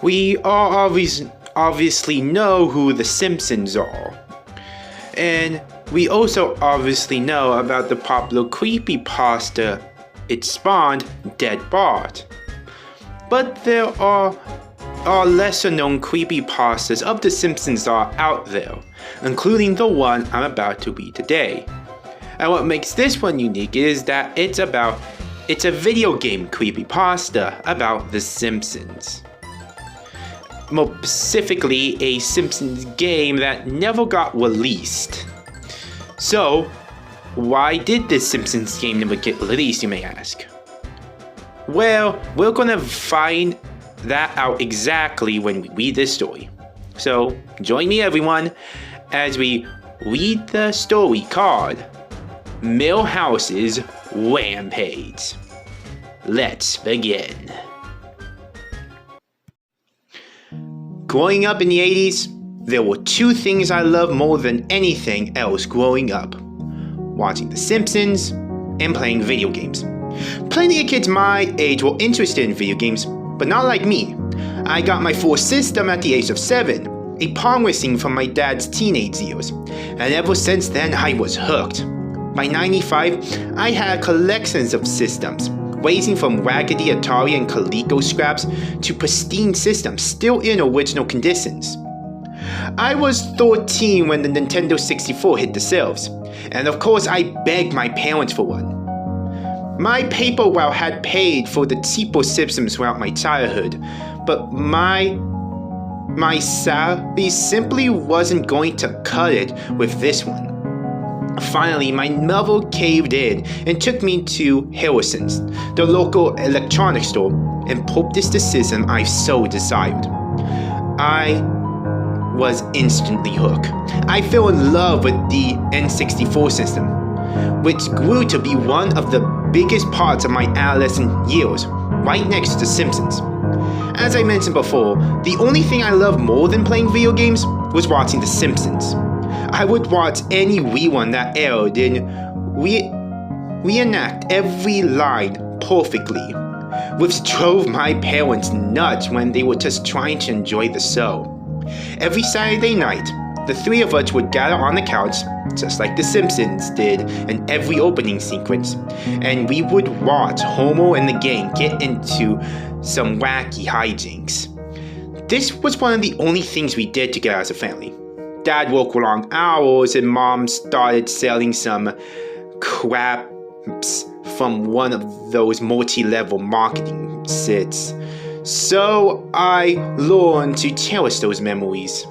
We all obviously know who the Simpsons are. And we also obviously know about the popular creepypasta it spawned, Dead Bart. But there are lesser known creepypastas of the Simpsons are out there, including the one I'm about to read today. And what makes this one unique is that it's a video game creepypasta about the Simpsons. More specifically, a Simpsons game that never got released. So, why did this Simpsons game never get released, you may ask? Well, we're gonna find that out exactly when we read this story. So, join me everyone as we read the story called Millhouse's Rampage. Let's begin. Growing up in the 80s, there were two things I loved more than anything else growing up: watching The Simpsons and playing video games. Plenty of kids my age were interested in video games, but not like me. I got my first system at the age of 7, a Pong machine from my dad's teenage years, and ever since then I was hooked. By 95, I had collections of systems, ranging from raggedy Atari and Coleco scraps to pristine systems still in original conditions. I was 13 when the Nintendo 64 hit the shelves, and of course I begged my parents for one. My paper route had paid for the cheaper systems throughout my childhood, but my salary simply wasn't going to cut it with this one. Finally, my mother caved in and took me to Harrison's, the local electronics store, and purchased the system I so desired. I was instantly hooked. I fell in love with the N64 system, which grew to be one of the biggest parts of my adolescent years, right next to The Simpsons. As I mentioned before, the only thing I loved more than playing video games was watching The Simpsons. I would watch any rerun that aired and reenact every line perfectly, which drove my parents nuts when they were just trying to enjoy the show. Every Saturday night, the three of us would gather on the couch, just like The Simpsons did in every opening sequence, and we would watch Homer and the gang get into some wacky hijinks. This was one of the only things we did together as a family. Dad worked long hours and Mom started selling some craps from one of those multi-level marketing sites. So I learned to cherish those memories.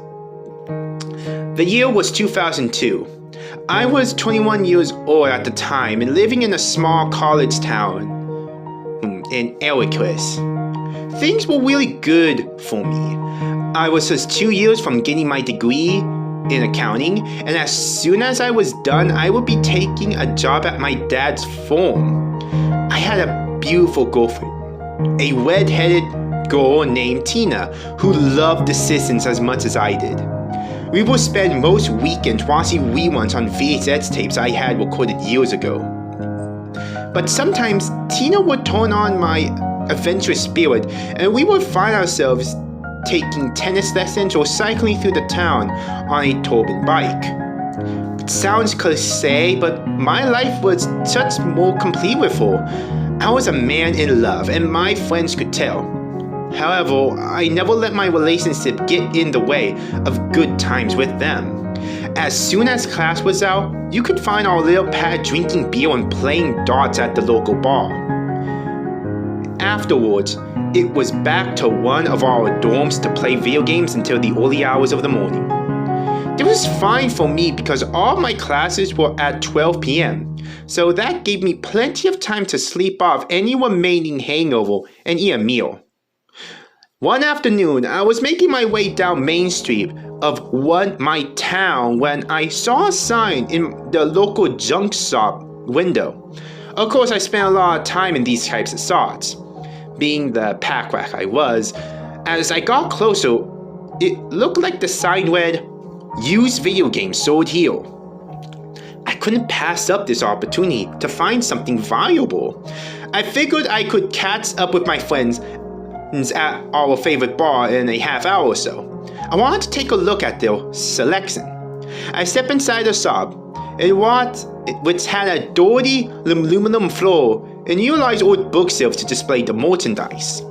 The year was 2002. I was 21 years old at the time and living in a small college town in Ellicrest. Things were really good for me. I was just 2 years from getting my degree in accounting, and as soon as I was done, I would be taking a job at my dad's firm. I had a beautiful girlfriend, a red-headed girl named Tina, who loved The Simpsons as much as I did. We would spend most weekends watching reruns on VHS tapes I had recorded years ago. But sometimes Tina would turn on my adventurous spirit, and we would find ourselves taking tennis lessons or cycling through the town on a touring bike. It sounds cliche, but my life was just more complete with her. I was a man in love, and my friends could tell. However, I never let my relationship get in the way of good times with them. As soon as class was out, you could find our little pad drinking beer and playing darts at the local bar. Afterwards, it was back to one of our dorms to play video games until the early hours of the morning. It was fine for me because all my classes were at 12 p.m., so that gave me plenty of time to sleep off any remaining hangover and eat a meal. One afternoon, I was making my way down Main Street of my town when I saw a sign in the local junk shop window. Of course, I spent a lot of time in these types of shops. Being the pack rat I was, as I got closer, it looked like the sign read, "Used video games sold here." I couldn't pass up this opportunity to find something valuable. I figured I could catch up with my friends at our favorite bar in a half hour or so. I wanted to take a look at their selection. I stepped inside the shop, which had a dirty aluminum floor and utilized old bookshelves to display the merchandise.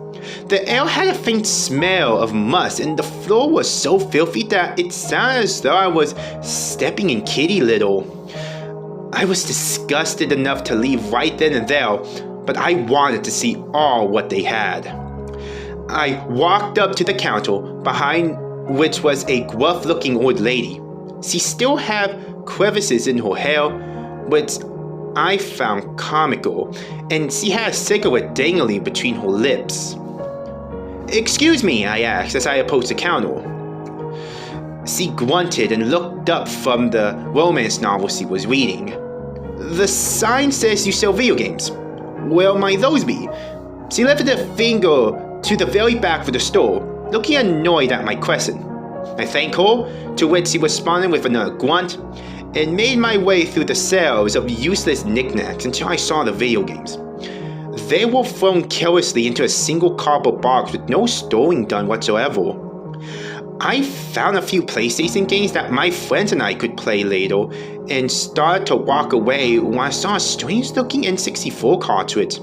The air had a faint smell of musk, and the floor was so filthy that it sounded as though I was stepping in kitty litter. I was disgusted enough to leave right then and there, but I wanted to see all what they had. I walked up to the counter, behind which was a gruff-looking old lady. She still had crevices in her hair, which I found comical, and she had a cigarette dangling between her lips. "Excuse me," I asked as I approached the counter. She grunted and looked up from the romance novel she was reading. "The sign says you sell video games. Where might those be?" She lifted a finger to the very back of the store, looking annoyed at my question. I thanked her, to which she responded with another grunt, and made my way through the sales of useless knickknacks until I saw the video games. They were thrown carelessly into a single cardboard box with no storing done whatsoever. I found a few PlayStation games that my friends and I could play later, and started to walk away when I saw a strange-looking N64 cartridge.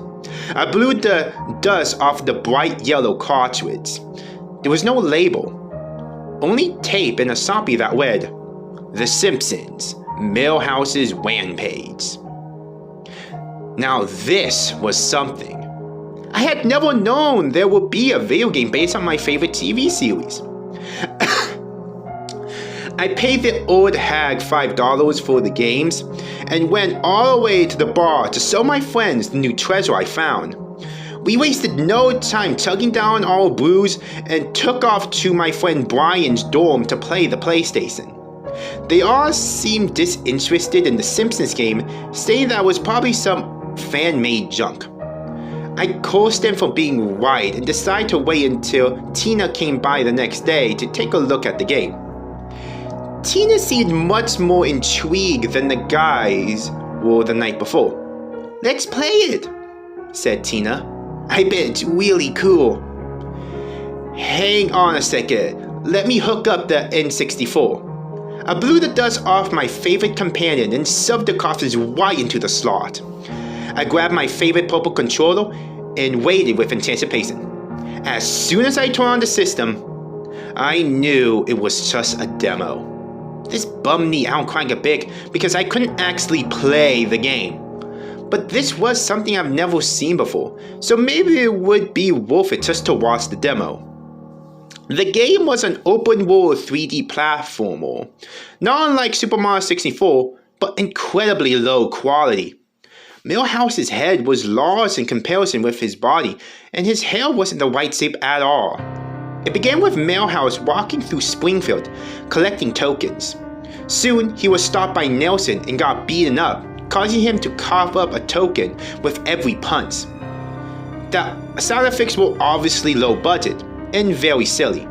I blew the dust off the bright yellow cartridge. There was no label, only tape and a copy that read, "The Simpsons, Millhouse's Rampage." Now this was something. I had never known there would be a video game based on my favorite TV series. I paid the old hag $5 for the games and went all the way to the bar to show my friends the new treasure I found. We wasted no time chugging down our brews and took off to my friend Brian's dorm to play the PlayStation. They all seemed disinterested in the Simpsons game, saying that it was probably some fan-made junk. I cursed them for being right and decided to wait until Tina came by the next day to take a look at the game. Tina seemed much more intrigued than the guys were the night before. "Let's play it," said Tina. "I bet it's really cool." "Hang on a second, let me hook up the N64. I blew the dust off my favorite companion and shoved the cartridge right into the slot. I grabbed my favorite purple controller and waited with anticipation. As soon as I turned on the system, I knew it was just a demo. This bummed me out quite a bit because I couldn't actually play the game. But this was something I've never seen before, so maybe it would be worth it just to watch the demo. The game was an open-world 3D platformer, not unlike Super Mario 64, but incredibly low quality. Millhouse's head was large in comparison with his body, and his hair wasn't the right shape at all. It began with Millhouse walking through Springfield, collecting tokens. Soon, he was stopped by Nelson and got beaten up, causing him to cough up a token with every punch. The sound effects were obviously low budget and very silly.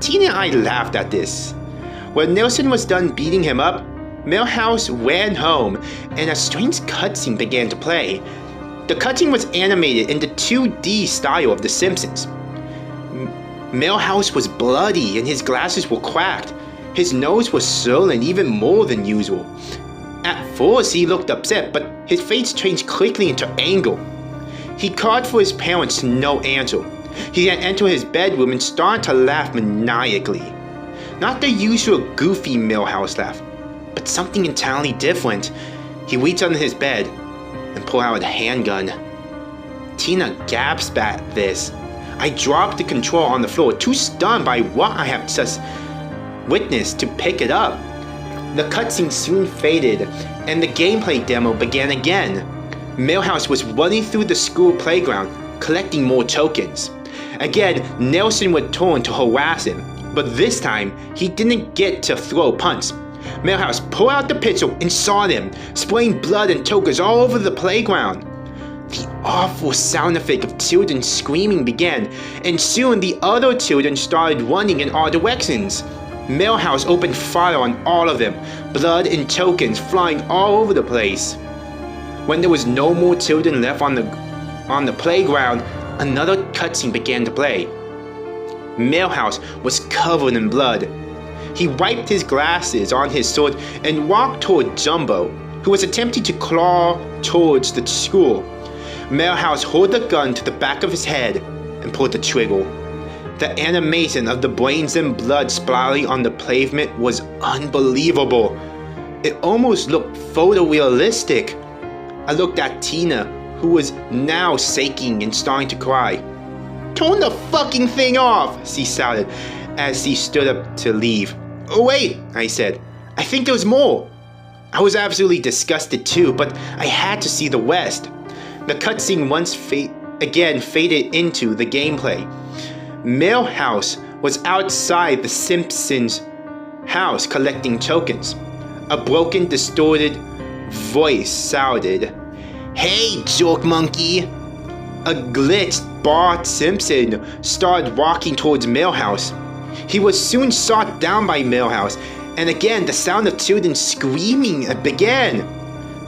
Tina and I laughed at this. When Nelson was done beating him up, Millhouse ran home and a strange cutscene began to play. The cutscene was animated in the 2D style of The Simpsons. Millhouse was bloody and his glasses were cracked. His nose was swollen even more than usual. At first he looked upset, but his face changed quickly into anger. He called for his parents, no answer. He then entered his bedroom and started to laugh maniacally. Not the usual goofy Millhouse laugh, but something entirely different. He reached under his bed and pulled out a handgun. Tina gasped at this. I dropped the controller on the floor, too stunned by what I have just witnessed to pick it up. The cutscene soon faded, and the gameplay demo began again. Millhouse was running through the school playground, collecting more tokens. Again, Nelson would turn to harass him, but this time, he didn't get to throw a punch. Millhouse pulled out the pistol and shot him, spraying blood and tokens all over the playground. The awful sound effect of children screaming began, and soon the other children started running in all directions. Millhouse opened fire on all of them, blood and tokens flying all over the place. When there was no more children left on the playground, Another cutscene began to play. Millhouse was covered in blood. He wiped his glasses on his sword and walked toward Jumbo, who was attempting to claw towards the school. Millhouse held the gun to the back of his head and pulled the trigger. The animation of the brains and blood splattering on the pavement was unbelievable. It almost looked photorealistic. I looked at Tina, who was now shaking and starting to cry. "Turn the fucking thing off!" she shouted as she stood up to leave. "Oh wait," I said. "I think there's more." I was absolutely disgusted too, but I had to see the rest. The cutscene once again faded into the gameplay. Millhouse was outside the Simpsons house collecting tokens. A broken, distorted voice shouted, "Hey, jerk monkey!" A glitched Bart Simpson started walking towards Millhouse. He was soon shot down by Millhouse, and again the sound of children screaming began.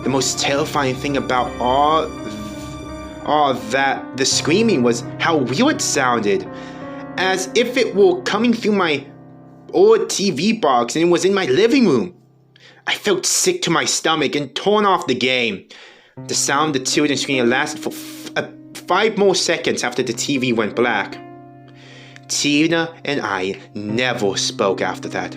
The most terrifying thing about all that the screaming was how weird it sounded, as if it were coming through my old TV box and it was in my living room. I felt sick to my stomach and turned off the game. The sound of the children screaming lasted for 5 more seconds after the TV went black. Tina and I never spoke after that.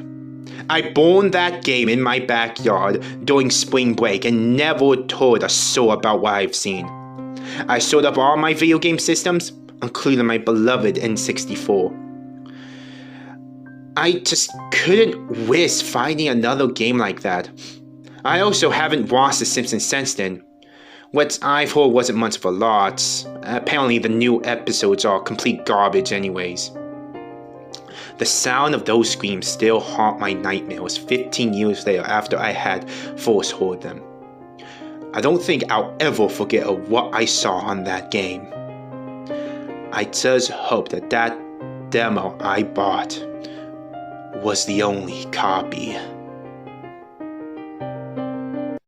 I burned that game in my backyard during spring break and never told a soul about what I've seen. I showed up all my video game systems, including my beloved N64. I just couldn't risk finding another game like that. I also haven't watched The Simpsons since then, which I've heard wasn't much of a lot. Apparently the new episodes are complete garbage anyways. The sound of those screams still haunt my nightmares 15 years later after I had first heard them. I don't think I'll ever forget what I saw on that game. I just hope that demo I bought was the only copy.